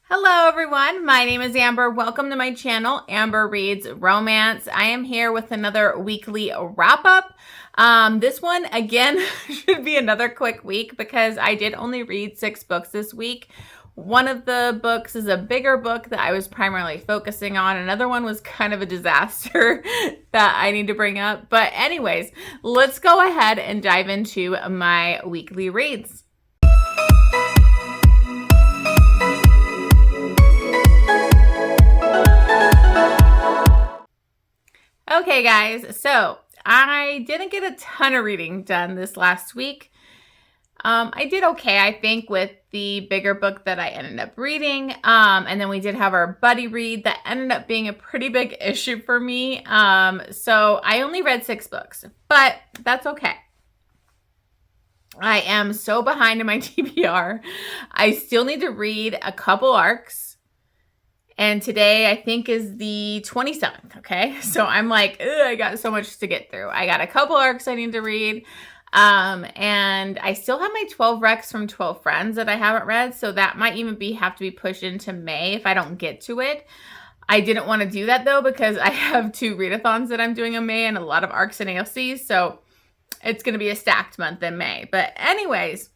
Hello everyone, my name is Amber. Welcome to my channel, Amber Reads Romance. I am here with another weekly wrap-up. This one, again, should be another quick week because I did only read 6 books this week. One of the books is a bigger book that I was primarily focusing on. Another one was kind of a disaster that I need to bring up. But anyways, let's go ahead and dive into my weekly reads. Okay, guys, so I didn't get a ton of reading done this last week. I did okay, I think, with the bigger book that I ended up reading. And then we did have our buddy read that ended up being a pretty big issue for me. So I only read 6 books, but that's okay. I am so behind in my TBR. I still need to read a couple arcs. And today, I think, is the 27th, okay? So I'm like, I got so much to get through. I got a couple arcs I need to read. And I still have my 12 recs from 12 Friends that I haven't read. So that might even have to be pushed into May if I don't get to it. I didn't want to do that, though, because I have 2 readathons that I'm doing in May and a lot of arcs and ALCs. So it's going to be a stacked month in May. But anyways,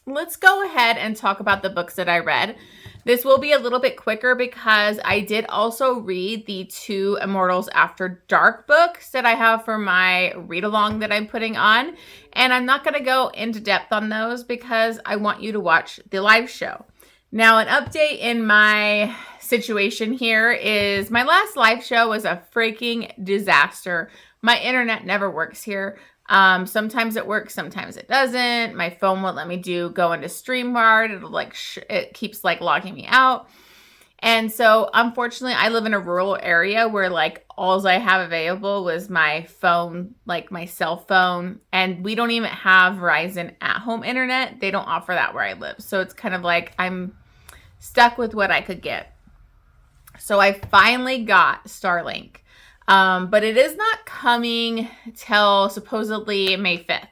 let's go ahead and talk about the books that I read. This will be a little bit quicker because I did also read the 2 Immortals After Dark books that I have for my read-along that I'm putting on. And I'm not going to go into depth on those because I want you to watch the live show. Now, an update in my situation here is my last live show was a freaking disaster. My internet never works here. Sometimes it works, sometimes it doesn't. My phone won't let me go into StreamYard. It'll it keeps logging me out. And so unfortunately I live in a rural area where all I have available was my phone, my cell phone. And we don't even have Verizon at home internet. They don't offer that where I live. So it's kind of I'm stuck with what I could get. So I finally got Starlink. But it is not coming till supposedly May 5th.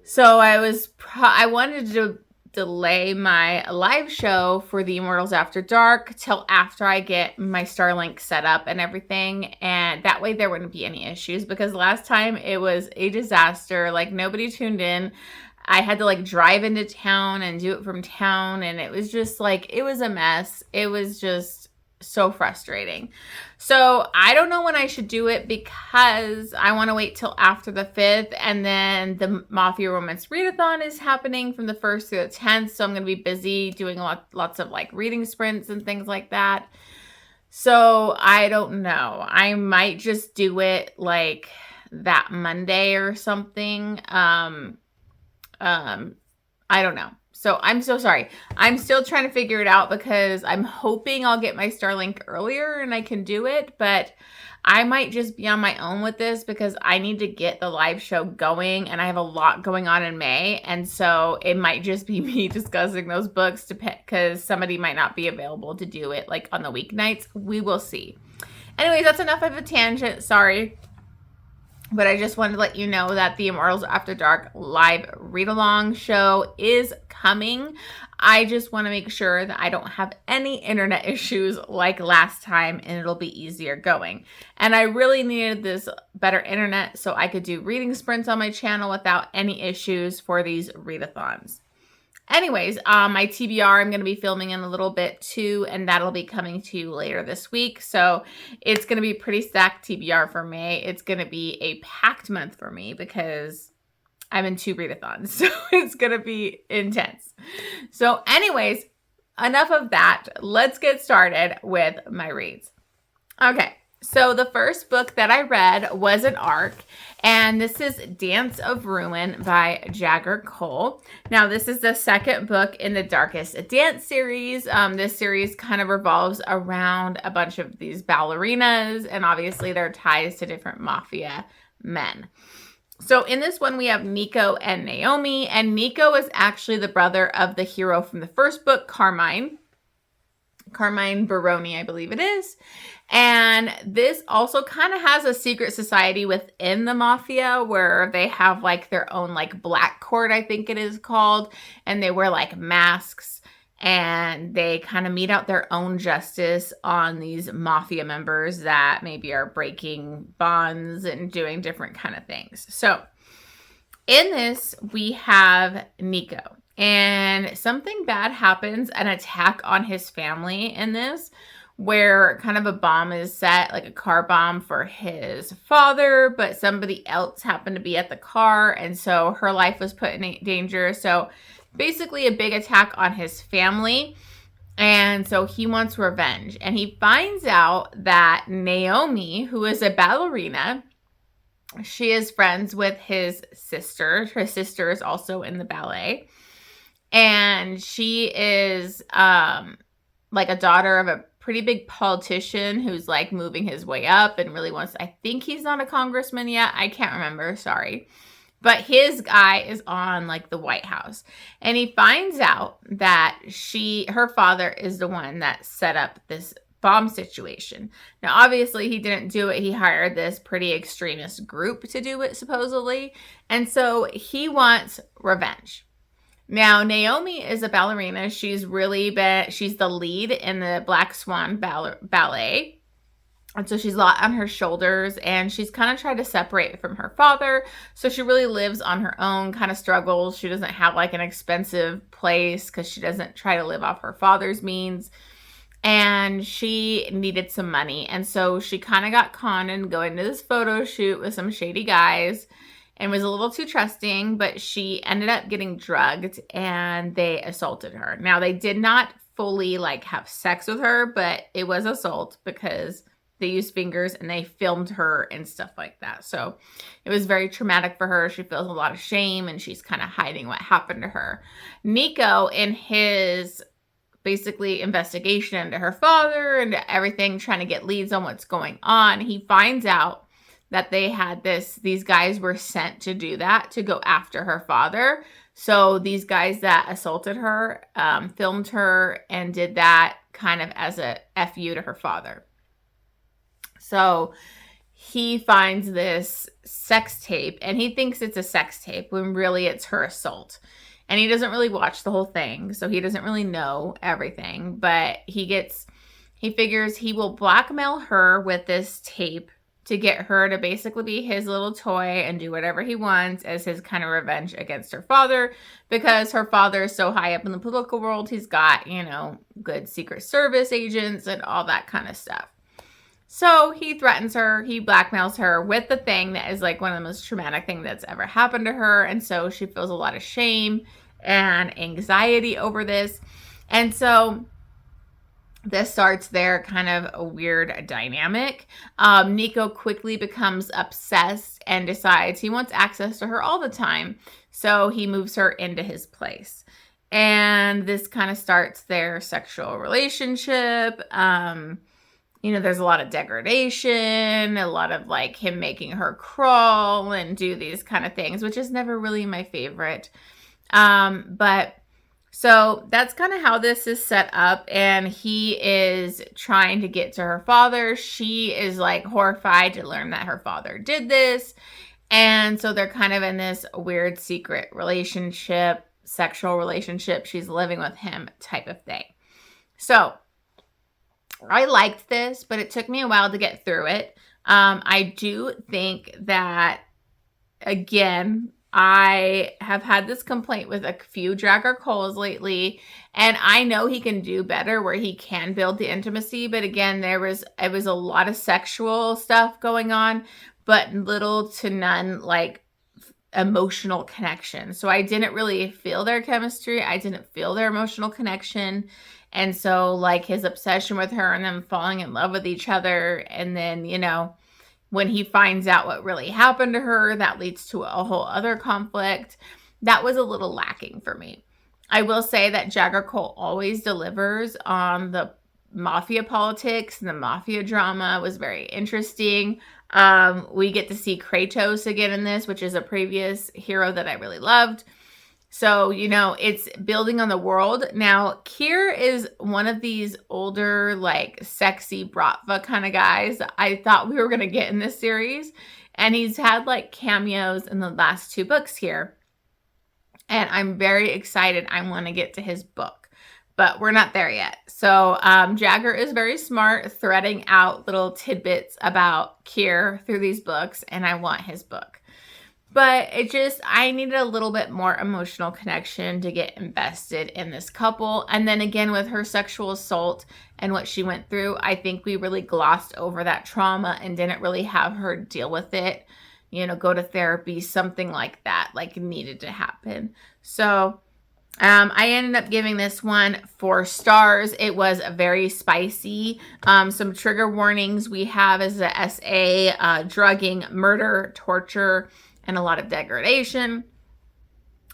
So I wanted to delay my live show for the Immortals After Dark till after I get my Starlink set up and everything. And that way there wouldn't be any issues because last time it was a disaster. Nobody tuned in. I had to drive into town and do it from town. And it was just it was a mess. It was just so frustrating. So I don't know when I should do it because I want to wait till after the 5th, and then the Mafia Romance Readathon is happening from the 1st through the 10th. So I'm going to be busy doing lots of reading sprints and things like that. So I don't know. I might just do it that Monday or something. I don't know. So I'm so sorry. I'm still trying to figure it out because I'm hoping I'll get my Starlink earlier and I can do it. But I might just be on my own with this because I need to get the live show going. And I have a lot going on in May. And so it might just be me discussing those books because somebody might not be available to do it on the weeknights. We will see. Anyways, that's enough of a tangent. Sorry. But I just wanted to let you know that the Immortals After Dark live read-along show is coming. I just want to make sure that I don't have any internet issues like last time, and it'll be easier going. And I really needed this better internet so I could do reading sprints on my channel without any issues for these readathons. Anyways, my TBR I'm going to be filming in a little bit too, and that'll be coming to you later this week. So it's going to be pretty stacked TBR for me. It's going to be a packed month for me because I'm in 2 readathons. So it's going to be intense. So anyways, enough of that. Let's get started with my reads. Okay. So the first book that I read was an arc, and this is Dance of Ruin by Jagger Cole. Now, this is the second book in the Darkest Dance series. This series kind of revolves around a bunch of these ballerinas, and obviously their ties to different mafia men. So in this one, we have Nico and Naomi, and Nico is actually the brother of the hero from the first book, Carmine Baroni, I believe it is. And this also kind of has a secret society within the mafia where they have their own black court, I think it is called. And they wear masks and they kind of mete out their own justice on these mafia members that maybe are breaking bonds and doing different kind of things. So in this, we have Nico, and something bad happens, an attack on his family in this, where kind of a bomb is set, like a car bomb for his father, but somebody else happened to be at the car, and so her life was put in danger. So basically a big attack on his family, and so he wants revenge. And he finds out that Naomi, who is a ballerina, she is friends with his sister. Her sister is also in the ballet. And she is like a daughter of a pretty big politician who's like moving his way up and really wants, I think he's not a congressman yet. I can't remember. Sorry. But his guy is on like the White House. And he finds out that her father is the one that set up this bomb situation. Now, obviously, he didn't do it. He hired this pretty extremist group to do it, supposedly. And so he wants revenge. Now, Naomi is a ballerina. She's the lead in the Black Swan ballet. And so she's a lot on her shoulders, and she's kind of tried to separate from her father. So she really lives on her own, kind of struggles. She doesn't have like an expensive place because she doesn't try to live off her father's means. And she needed some money. And so she kind of got conned and going to this photo shoot with some shady guys and was a little too trusting, but she ended up getting drugged and they assaulted her. Now, they did not fully like have sex with her, but it was assault because they used fingers and they filmed her and stuff like that. So it was very traumatic for her. She feels a lot of shame and she's kind of hiding what happened to her. Nico, in his basically investigation into her father and everything, trying to get leads on what's going on, he finds out that these guys were sent to do that, to go after her father. So these guys that assaulted her filmed her and did that kind of as a FU to her father. So he finds this sex tape and he thinks it's a sex tape when really it's her assault. And he doesn't really watch the whole thing, so he doesn't really know everything. But he figures he will blackmail her with this tape to get her to basically be his little toy and do whatever he wants as his kind of revenge against her father, because her father is so high up in the political world. He's got, good Secret Service agents and all that kind of stuff. So he threatens her, he blackmails her with the thing that is like one of the most traumatic things that's ever happened to her. And so she feels a lot of shame and anxiety over this. And so this starts their kind of a weird dynamic. Nico quickly becomes obsessed and decides he wants access to her all the time. So he moves her into his place. And this kind of starts their sexual relationship. There's a lot of degradation, a lot of like him making her crawl and do these kind of things, which is never really my favorite. But so that's kind of how this is set up. And he is trying to get to her father. She is like horrified to learn that her father did this. And so they're kind of in this weird secret relationship, sexual relationship. She's living with him type of thing. So I liked this, but it took me a while to get through it. I do think that, again, I have had this complaint with a few Jagger Coles lately, and I know he can do better where he can build the intimacy, but again, it was a lot of sexual stuff going on, but little to none like emotional connection. So I didn't really feel their chemistry. I didn't feel their emotional connection. And so like his obsession with her and them falling in love with each other. And then, when he finds out what really happened to her, that leads to a whole other conflict. That was a little lacking for me. I will say that Jagger Cole always delivers on the mafia politics, and the mafia drama was very interesting. We get to see Kratos again in this, which is a previous hero that I really loved. So, it's building on the world. Now, Kier is one of these older, like, sexy Bratva kind of guys I thought we were going to get in this series. And he's had, like, cameos in the last 2 books here. And I'm very excited. I want to get to his book. but we're not there yet. So Jagger is very smart, threading out little tidbits about Kier through these books, and I want his book. But I needed a little bit more emotional connection to get invested in this couple. And then again, with her sexual assault and what she went through, I think we really glossed over that trauma and didn't really have her deal with it, go to therapy, something like that, needed to happen. So I ended up giving this one 4 stars. It was very spicy. Some trigger warnings we have is the SA, drugging, murder, torture, and a lot of degradation.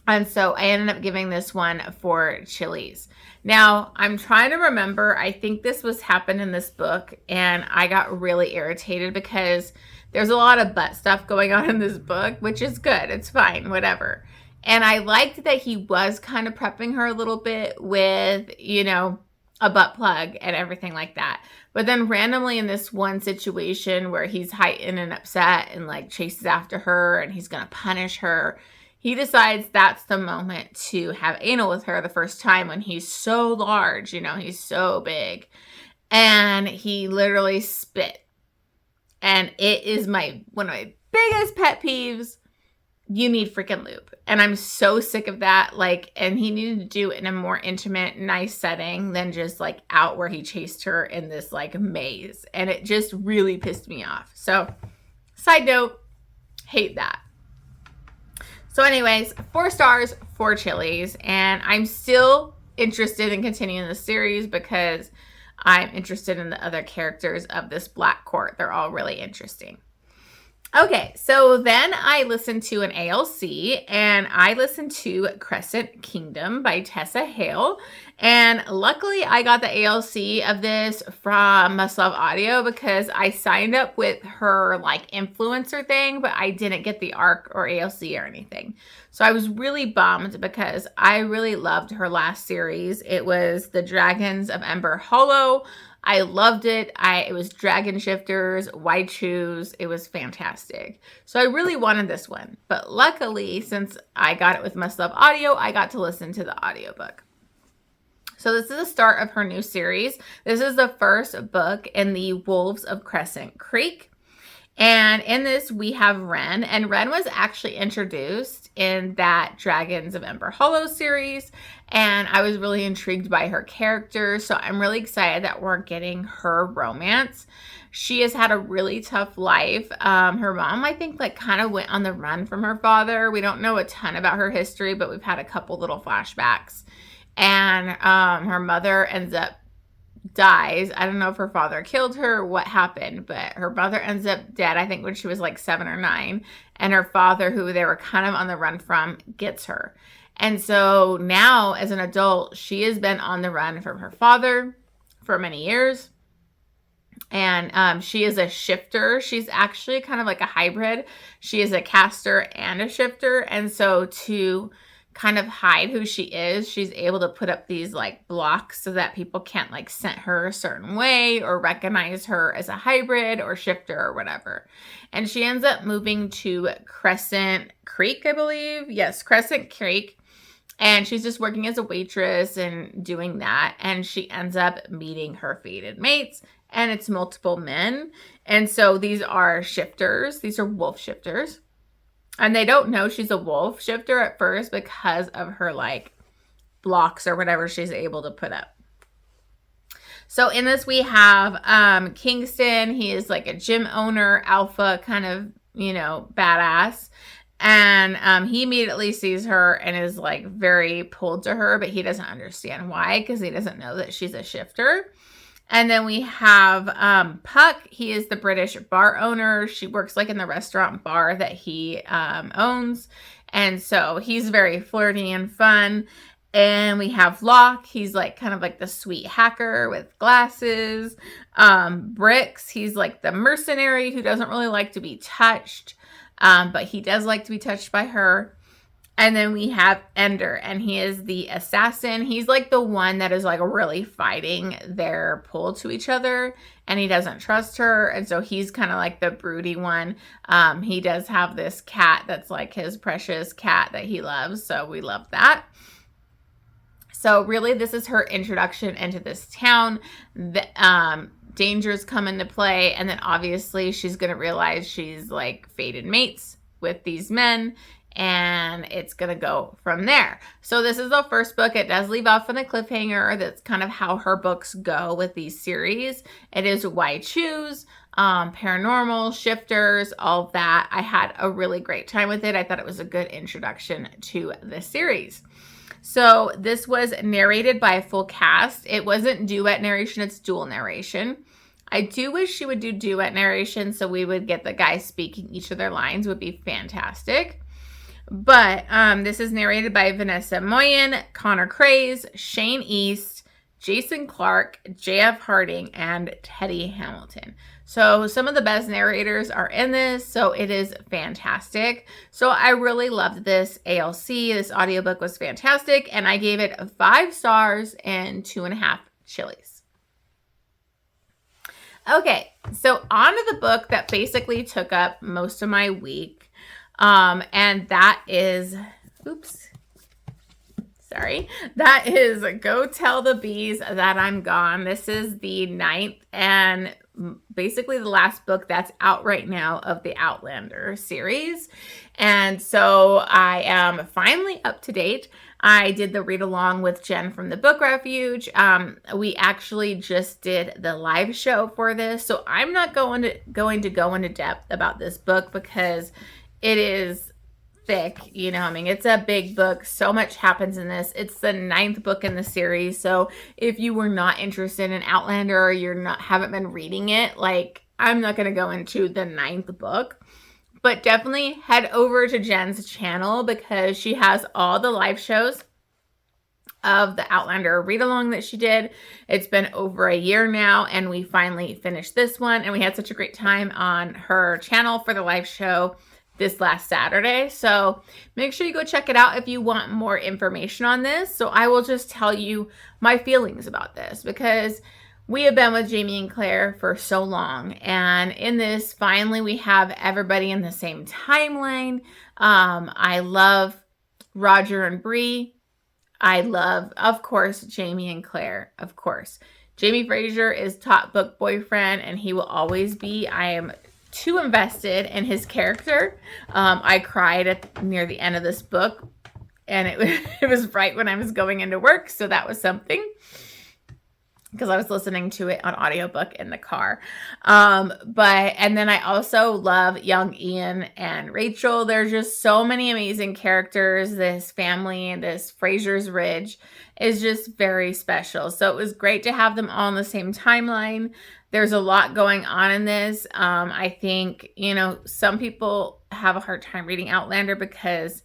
And so I ended up giving this one 4 chilies. Now, I'm trying to remember, I think this happened in this book, and I got really irritated because there's a lot of butt stuff going on in this book, which is good. It's fine, whatever. And I liked that he was kind of prepping her a little bit with, a butt plug and everything like that. But then randomly in this one situation where he's heightened and upset and chases after her and he's going to punish her, he decides that's the moment to have anal with her the first time when he's so large, he's so big. And he literally spit. And it is one of my biggest pet peeves. You need freaking lube. And I'm so sick of that. And he needed to do it in a more intimate, nice setting than just out where he chased her in this maze. And it just really pissed me off. So, side note, hate that. So anyways, 4 stars, 4 chilies. And I'm still interested in continuing the series because I'm interested in the other characters of this Black Court. They're all really interesting. Okay, so then I listened to an ALC, and I listened to Crescent Kingdom by Tessa Hale. And luckily, I got the ALC of this from Must Love Audio because I signed up with her influencer thing, but I didn't get the ARC or ALC or anything. So I was really bummed because I really loved her last series. It was The Dragons of Ember Hollow. I loved it. It was dragon shifters, white shoes. It was fantastic. So I really wanted this one. But luckily, since I got it with Must Love Audio, I got to listen to the audiobook. So this is the start of her new series. This is the first book in the Wolves of Crescent Creek. And in this, we have Ren. And Ren was actually introduced in that Dragons of Ember Hollow series. And I was really intrigued by her character. So I'm really excited that we're getting her romance. She has had a really tough life. Her mom, I think, kind of went on the run from her father. We don't know a ton about her history, but we've had a couple little flashbacks. And her mother dies. I don't know if her father killed her or what happened, but her mother ends up dead, I think, when she was 7 or 9. And her father, who they were kind of on the run from, gets her. And so now, as an adult, she has been on the run from her father for many years. And she is a shifter. She's actually kind of like a hybrid. She is a caster and a shifter. And so to kind of hide who she is, she's able to put up these blocks so that people can't scent her a certain way or recognize her as a hybrid or shifter or whatever. And she ends up moving to Crescent Creek, I believe. Yes, Crescent Creek. And she's just working as a waitress and doing that. And she ends up meeting her fated mates, and it's multiple men. And so these are shifters. These are wolf shifters. And they don't know she's a wolf shifter at first because of her blocks or whatever she's able to put up. So in this we have Kingston. He is a gym owner, alpha kind of, badass. And he immediately sees her and is very pulled to her, but he doesn't understand why because he doesn't know that she's a shifter. And then we have Puck. He is the British bar owner. She works in the restaurant bar that he owns. And so he's very flirty and fun. And we have Locke. He's kind of the sweet hacker with glasses. Bricks. He's the mercenary who doesn't really like to be touched. But he does like to be touched by her. And then we have Ender, and he is the assassin. He's the one that is really fighting their pull to each other, and he doesn't trust her. And so he's kind of the broody one. He does have this cat that's his precious cat that he loves. So we love that. So really, this is her introduction into this town. Dangers come into play, and then obviously she's going to realize she's like fated mates with these men, and it's going to go from there. So this is the first book. It does leave off on a cliffhanger. That's kind of how her books go with these series. It is Why Choose, paranormal, shifters, all of that. I had a really great time with it. I thought it was a good introduction to the series. So this was narrated by a full cast. It wasn't duet narration, it's dual narration. I do wish she would do duet narration so we would get the guys speaking each of their lines. Would be fantastic. But this is narrated by Vanessa Moyen, Connor Craze, Shane East, Jason Clark, J.F. Harding, and Teddy Hamilton. So some of the best narrators are in this, so it is fantastic. So I really loved this ALC. This audiobook was fantastic, and I gave it 5 stars and 2.5 chilies. Okay, so on to the book that basically took up most of my week, and that is, that is Go Tell the Bees That I'm Gone. This is the 9th and basically the last book that's out right now of the Outlander series. And so I am finally up to date. I did the read along with Jen from the Book Refuge. We actually just did the live show for this. So I'm not going to go into depth about this book because it is thick, you know. I mean, it's a big book. So much happens in this. It's the 9th book in the series. So if you were not interested in Outlander or haven't been reading it, like, I'm not going to go into the 9th book. But definitely head over to Jen's channel because she has all the live shows of the Outlander read-along that she did. It's been over a year now, and we finally finished this one. And we had such a great time on her channel for the live show this last Saturday. So make sure you go check it out if you want more information on this. So I will just tell you my feelings about this because we have been with Jamie and Claire for so long. And in this, finally, we have everybody in the same timeline. I love Roger and Bree. I love, of course, Jamie and Claire, of course. Jamie Fraser is top book boyfriend, and he will always be. I am too invested in his character. I cried near the end of this book, and it was right when I was going into work, so that was something because I was listening to it on audiobook in the car. And then I also love young Ian and Rachel. There's just so many amazing characters. This family and this Fraser's Ridge is just very special. So it was great to have them all on the same timeline. There's a lot going on in this. I think, some people have a hard time reading Outlander because,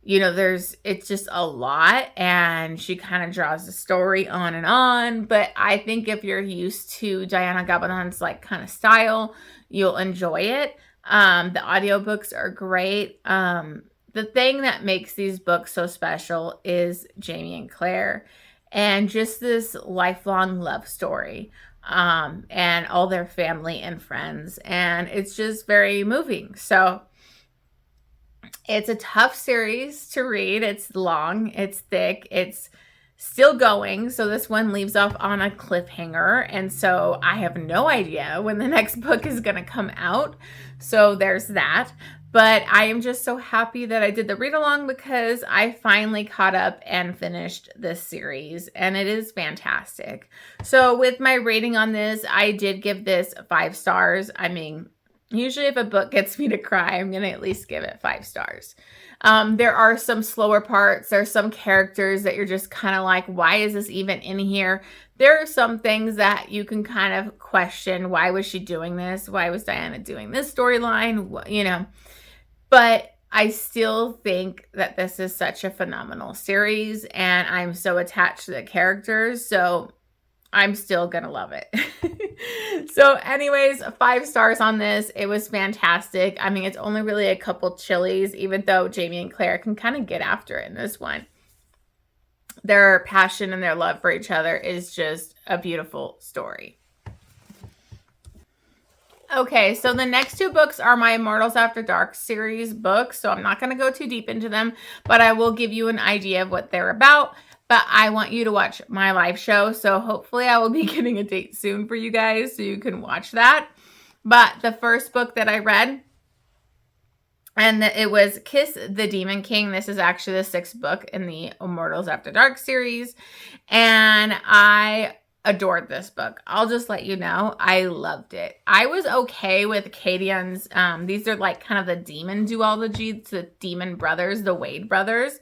it's just a lot and she kind of draws the story on and on. But I think if you're used to Diana Gabaldon's kind of style, you'll enjoy it. The audiobooks are great. The thing that makes these books so special is Jamie and Claire and just this lifelong love story. And all their family and friends. And it's just very moving. So it's a tough series to read. It's long, it's thick, it's still going. So this one leaves off on a cliffhanger. And so I have no idea when the next book is going to come out. So there's that. But I am just so happy that I did the read along because I finally caught up and finished this series, and it is fantastic. So with my rating on this, I did give this 5 stars. I mean, usually if a book gets me to cry, I'm going to at least give it 5 stars. There are some slower parts. There's some characters that you're just kind of like, why is this even in here? There are some things that you can kind of question. Why was she doing this? Why was Diana doing this storyline? But I still think that this is such a phenomenal series, and I'm so attached to the characters, so I'm still going to love it. So anyways, 5 stars on this. It was fantastic. I mean, it's only really a couple chilies, even though Jamie and Claire can kind of get after it in this one. Their passion and their love for each other is just a beautiful story. Okay, so the next 2 books are my Immortals After Dark series books, so I'm not going to go too deep into them, but I will give you an idea of what they're about. but I want you to watch my live show. So hopefully I will be getting a date soon for you guys so you can watch that. But the first book that I read, and it was Kiss the Demon King. This is actually the 6th book in the Immortals After Dark series. And I adored this book. I'll just let you know, I loved it. I was okay with Cadian's, these are like kind of the demon duology, the demon brothers, the Wade brothers.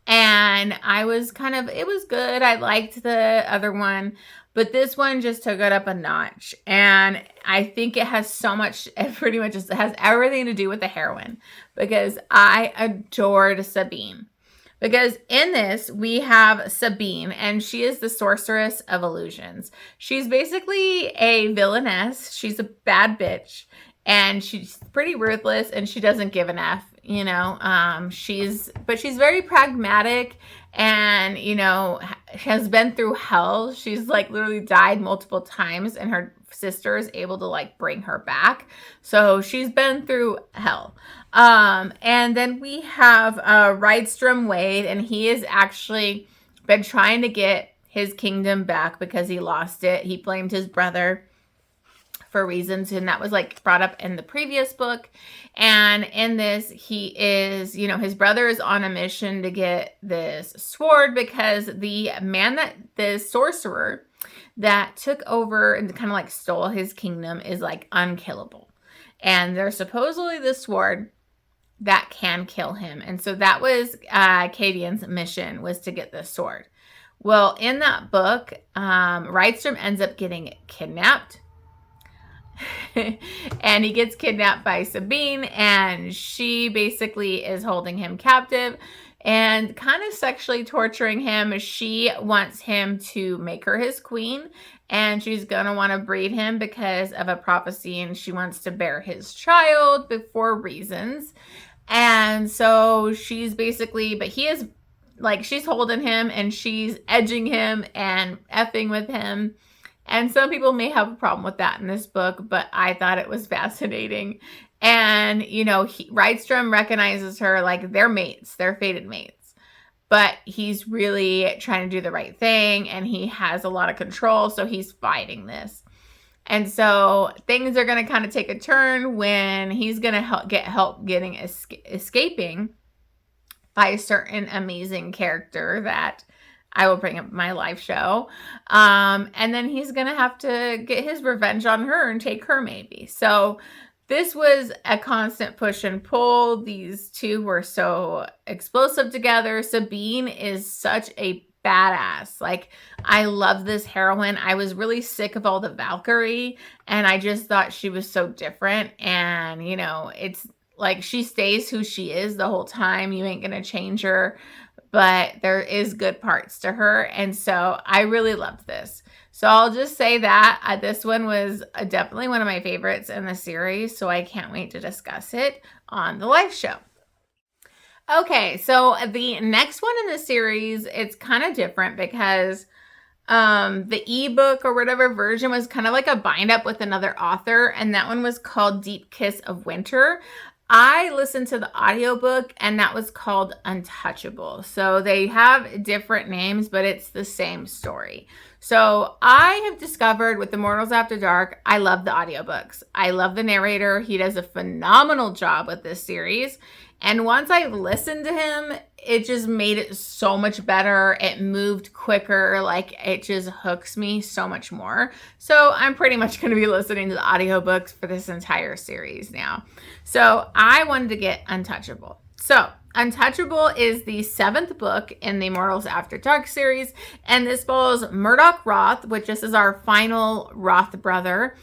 And I was it was good. I liked the other one, but this one just took it up a notch. And I think it has so much, it pretty much just has everything to do with the heroine, because I adored Sabine. Because in this, we have Sabine, and she is the sorceress of illusions. She's basically a villainess. She's a bad bitch, and she's pretty ruthless, and she doesn't give an F, you know. She's very pragmatic, and, you know, has been through hell. She's like literally died multiple times, and her sister is able to like bring her back. So she's been through hell. And then we have Rydstrom Wade, and he has actually been trying to get his kingdom back because he lost it. He blamed his brother for reasons, and that was like brought up in the previous book. And in this, he is, you know, his brother is on a mission to get this sword because the sorcerer that took over and kind of like stole his kingdom is like unkillable. And there's supposedly this sword that can kill him. And so that was Cadian's mission, was to get this sword. Well, in that book, Rydstrom ends up getting kidnapped. And he gets kidnapped by Sabine, and she basically is holding him captive and kind of sexually torturing him. She wants him to make her his queen, and she's going to want to breed him because of a prophecy, and she wants to bear his child for reasons. And so she's basically, but he is like, she's holding him and she's edging him and effing with him. And some people may have a problem with that in this book, but I thought it was fascinating. And, you know, Rydstrom recognizes her like they're mates, they're fated mates. But he's really trying to do the right thing, and he has a lot of control, so he's fighting this. And so things are going to kind of take a turn when he's going to get help escaping by a certain amazing character that I will bring up my live show. And then he's going to have to get his revenge on her and take her maybe. So this was a constant push and pull. These two were so explosive together. Sabine is such a badass. Like, I love this heroine. I was really sick of all the Valkyrie, and I just thought she was so different. And, you know, it's like she stays who she is the whole time. You ain't gonna change her, but there is good parts to her. And so I really loved this. So I'll just say that this one was definitely one of my favorites in the series. So I can't wait to discuss it on the live show. Okay, so the next one in the series, it's kind of different because the ebook or whatever version was kind of like a bind up with another author, and that one was called Deep Kiss of Winter. I listened to the audiobook, and that was called Untouchable. So they have different names, but it's the same story. So I have discovered with Immortals After Dark, I love the audiobooks. I love the narrator. He does a phenomenal job with this series. And once I listened to him, it just made it so much better. It moved quicker. Like, it just hooks me so much more. So I'm pretty much going to be listening to the audiobooks for this entire series now. So I wanted to get Untouchable. So Untouchable is the 7th book in the Immortals After Dark series. And this follows Murdoch Roth, which this is our final Roth brother.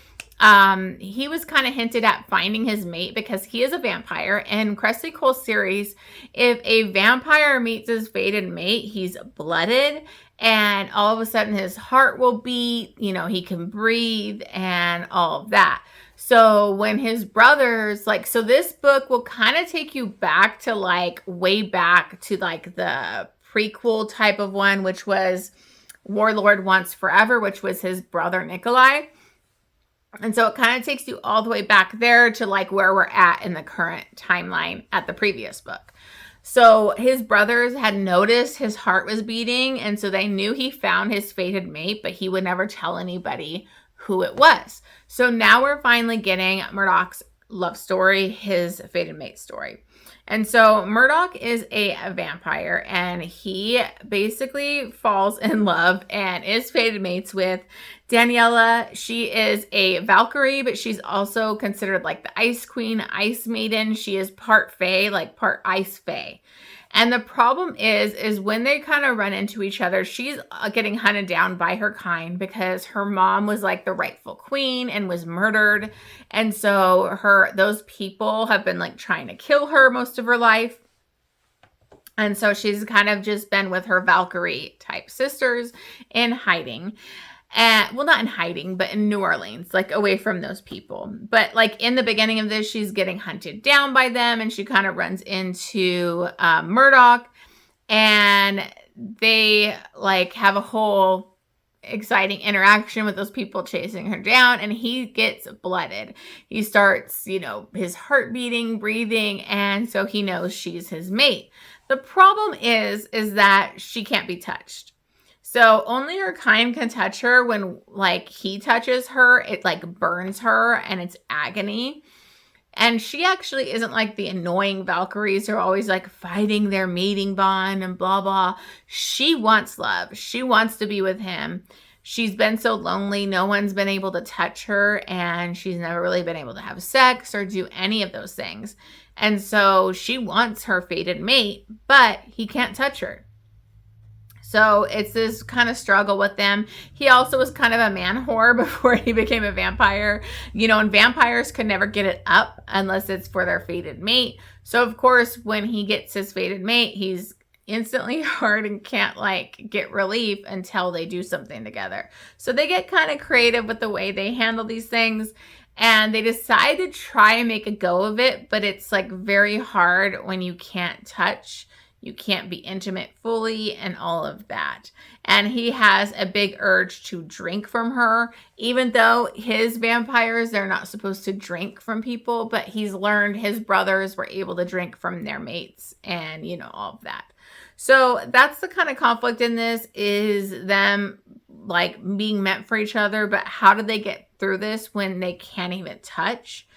He was kind of hinted at finding his mate because he is a vampire. In Kresley Cole's series, if a vampire meets his fated mate, he's blooded, and all of a sudden his heart will beat, you know, he can breathe and all of that. So when his brothers, like, so this book will kind of take you back to like way back to like the prequel type of one, which was Warlord Wants Forever, which was his brother Nikolai. And so it kind of takes you all the way back there to like where we're at in the current timeline at the previous book. So his brothers had noticed his heart was beating, and so they knew he found his fated mate, but he would never tell anybody who it was. So now we're finally getting Murdoch's love story, his fated mate story. And so Murdoch is a vampire, and he basically falls in love and is fated mates with Daniela. She is a Valkyrie, but she's also considered like the Ice Queen, Ice Maiden. She is part Fae, like part Ice Fae. And the problem is when they kind of run into each other, she's getting hunted down by her kind because her mom was like the rightful queen and was murdered. And so those people have been like trying to kill her most of her life. And so she's kind of just been with her Valkyrie type sisters in hiding. Well, not in hiding, but in New Orleans, like away from those people. But like in the beginning of this, she's getting hunted down by them, and she kind of runs into Murdoch, and they like have a whole exciting interaction with those people chasing her down, and he gets blooded. He starts, his heart beating, breathing, and so he knows she's his mate. The problem is that she can't be touched. So only her kind can touch her. When like he touches her, it like burns her and it's agony. And she actually isn't like the annoying Valkyries who are always like fighting their mating bond and blah, blah. She wants love. She wants to be with him. She's been so lonely. No one's been able to touch her, and she's never really been able to have sex or do any of those things. And so she wants her fated mate, but he can't touch her. So it's this kind of struggle with them. He also was kind of a man whore before he became a vampire. And vampires could never get it up unless it's for their fated mate. So of course, when he gets his fated mate, he's instantly hard and can't like get relief until they do something together. So they get kind of creative with the way they handle these things. And they decide to try and make a go of it, but it's like very hard when you can't touch. You can't be intimate fully and all of that. And he has a big urge to drink from her, even though his vampires, they're not supposed to drink from people, but he's learned his brothers were able to drink from their mates and, all of that. So that's the kind of conflict in this, is them like being meant for each other, but how do they get through this when they can't even touch?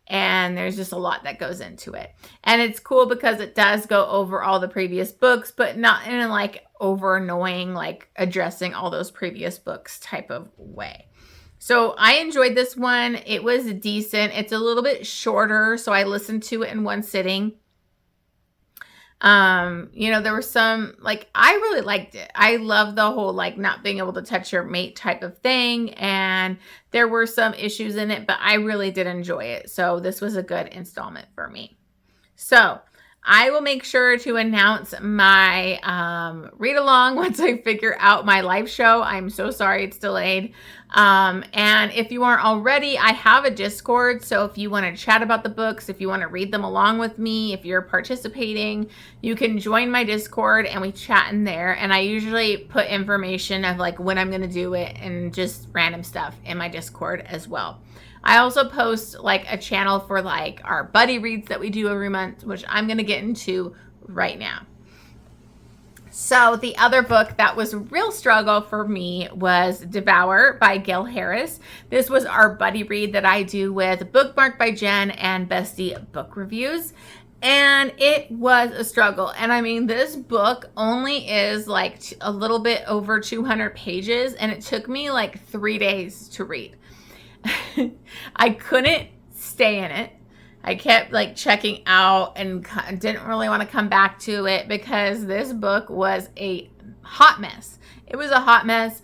And there's just a lot that goes into it. And it's cool because it does go over all the previous books, but not in a like over annoying, like addressing all those previous books type of way. So I enjoyed this one. It was decent. It's a little bit shorter, so I listened to it in one sitting. There were some, like, I really liked it. I love the whole, like, not being able to touch your mate type of thing. And there were some issues in it, but I really did enjoy it. So this was a good installment for me. So I will make sure to announce my read along once I figure out my live show. I'm so sorry it's delayed. And if you aren't already, I have a Discord. So if you want to chat about the books, if you want to read them along with me, if you're participating, you can join my Discord and we chat in there. And I usually put information of like when I'm going to do it and just random stuff in my Discord as well. I also post like a channel for like our buddy reads that we do every month, which I'm going to get into right now. So the other book that was a real struggle for me was Devour by Gail Harris. This was our buddy read that I do with Bookmark by Jen and Bestie Book Reviews. And it was a struggle. And I mean, this book only is like a little bit over 200 pages, and it took me like 3 days to read. I couldn't stay in it. I kept like checking out and didn't really want to come back to it because this book was a hot mess. It was a hot mess.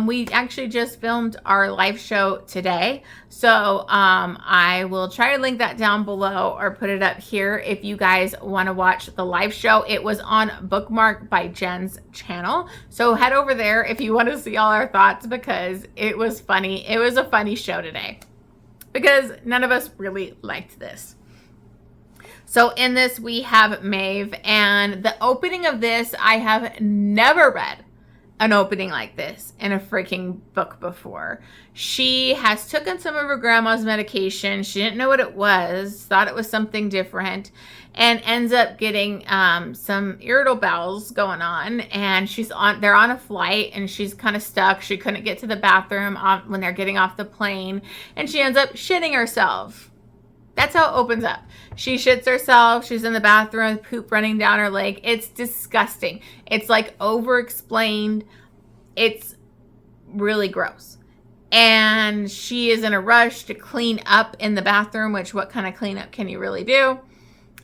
We actually just filmed our live show today. So I will try to link that down below or put it up here if you guys want to watch the live show. It was on Bookmark by Jen's channel. So head over there if you want to see all our thoughts because it was funny. It was a funny show today because none of us really liked this. So in this we have Maeve, and the opening of this I have never read an opening like this in a freaking book before. She has taken some of her grandma's medication. She didn't know what it was, thought it was something different, and ends up getting some irritable bowels going on. And they're on a flight, and she's kind of stuck. She couldn't get to the bathroom when they're getting off the plane, and she ends up shitting herself. That's how it opens up. She shits herself. She's in the bathroom, poop running down her leg. It's disgusting. It's like over-explained. It's really gross. And she is in a rush to clean up in the bathroom, which what kind of cleanup can you really do?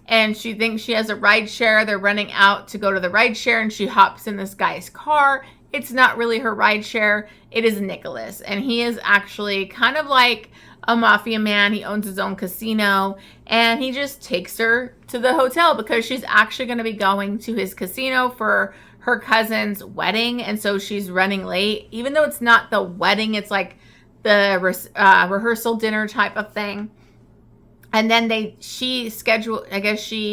And she thinks she has a ride share. They're running out to go to the ride share, and she hops in this guy's car. It's not really her ride share. It is Nicholas. And he is actually kind of like a mafia man. He owns his own casino, and he just takes her to the hotel because she's actually going to be going to his casino for her cousin's wedding. And so she's running late, even though it's not the wedding. It's like the rehearsal dinner type of thing. And then she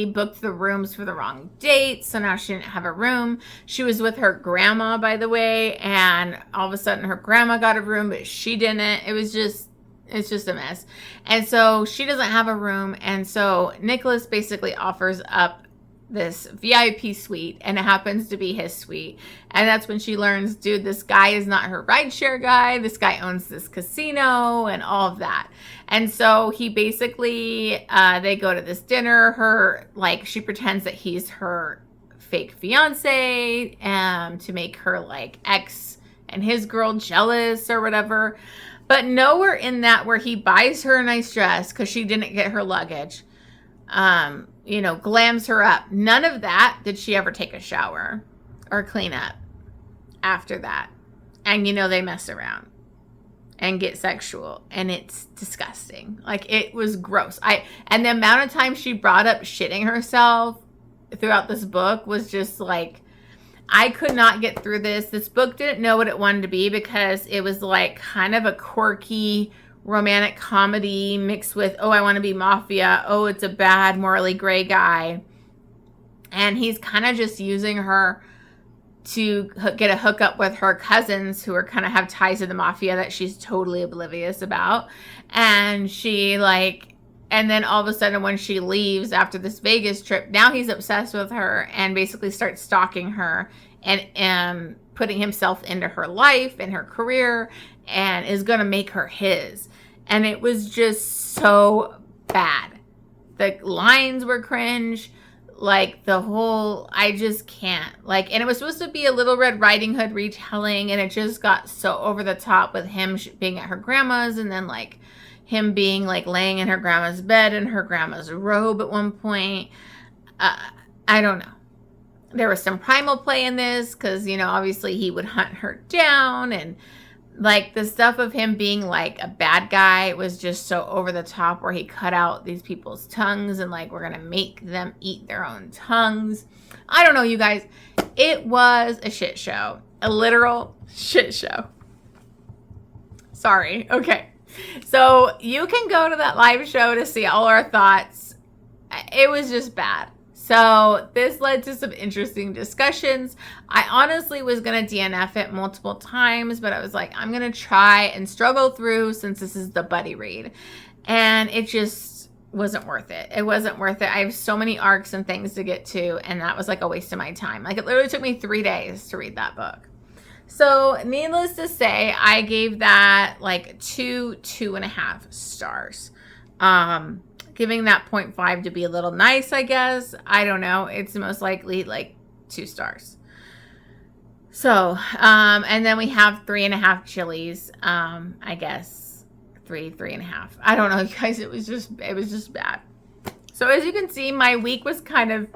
booked the rooms for the wrong date. So now she didn't have a room. She was with her grandma, by the way. And all of a sudden her grandma got a room, but she didn't. It's just a mess. And so she doesn't have a room. And so Nicholas basically offers up this VIP suite, and it happens to be his suite. And that's when she learns, dude, this guy is not her rideshare guy. This guy owns this casino and all of that. And so he basically, they go to this dinner. She pretends that he's her fake fiance, to make her like ex and his girl jealous or whatever. But nowhere in that where he buys her a nice dress because she didn't get her luggage, glams her up. None of that did she ever take a shower or clean up after that. And, they mess around and get sexual, and it's disgusting. Like, it was gross. And the amount of time she brought up shitting herself throughout this book was just like, I could not get through this. This book didn't know what it wanted to be because it was like kind of a quirky romantic comedy mixed with, oh, I want to be mafia. Oh, it's a bad, morally gray guy. And he's kind of just using her to get a hookup with her cousins who are kind of have ties to the mafia that she's totally oblivious about. And and then all of a sudden when she leaves after this Vegas trip, now he's obsessed with her and basically starts stalking her and putting himself into her life and her career and is going to make her his. And it was just so bad. The lines were cringe. I just can't. And it was supposed to be a Little Red Riding Hood retelling, and it just got so over the top with him being at her grandma's, and then him being laying in her grandma's bed in her grandma's robe at one point. I don't know. There was some primal play in this because, obviously he would hunt her down, and the stuff of him being a bad guy was just so over the top, where he cut out these people's tongues and we're going to make them eat their own tongues. I don't know, you guys. It was a shit show. A literal shit show. Sorry. Okay. So you can go to that live show to see all our thoughts. It was just bad. So this led to some interesting discussions. I honestly was going to DNF it multiple times, but I was like, I'm going to try and struggle through since this is the buddy read. And it just wasn't worth it. It wasn't worth it. I have so many arcs and things to get to, and that was a waste of my time. It literally took me 3 days to read that book. So needless to say, I gave that 2.5 stars. Giving that 0.5 to be a little nice, I guess. I don't know. It's most likely 2 stars. So, and then we have 3.5 chilies. I guess 3.5. I don't know, you guys. It was just bad. So as you can see, my week was kind of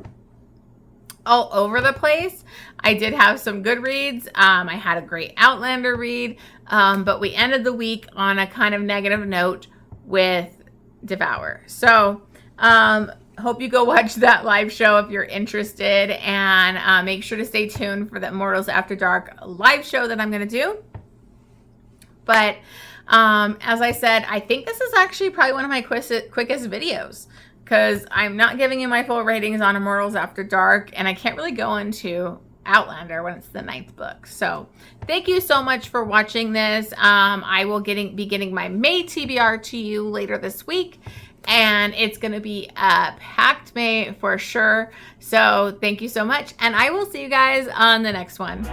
all over the place. I did have some good reads. I had a great Outlander read, but we ended the week on a kind of negative note with Devour. So hope you go watch that live show if you're interested, and make sure to stay tuned for the Immortals After Dark live show that I'm going to do. But as I said, I think this is actually probably one of my quickest videos, because I'm not giving you my full ratings on Immortals After Dark, and I can't really go into Outlander when it's the 9th book. So thank you so much for watching this. I will be getting my May TBR to you later this week, and it's going to be a packed May for sure. So thank you so much, and I will see you guys on the next one.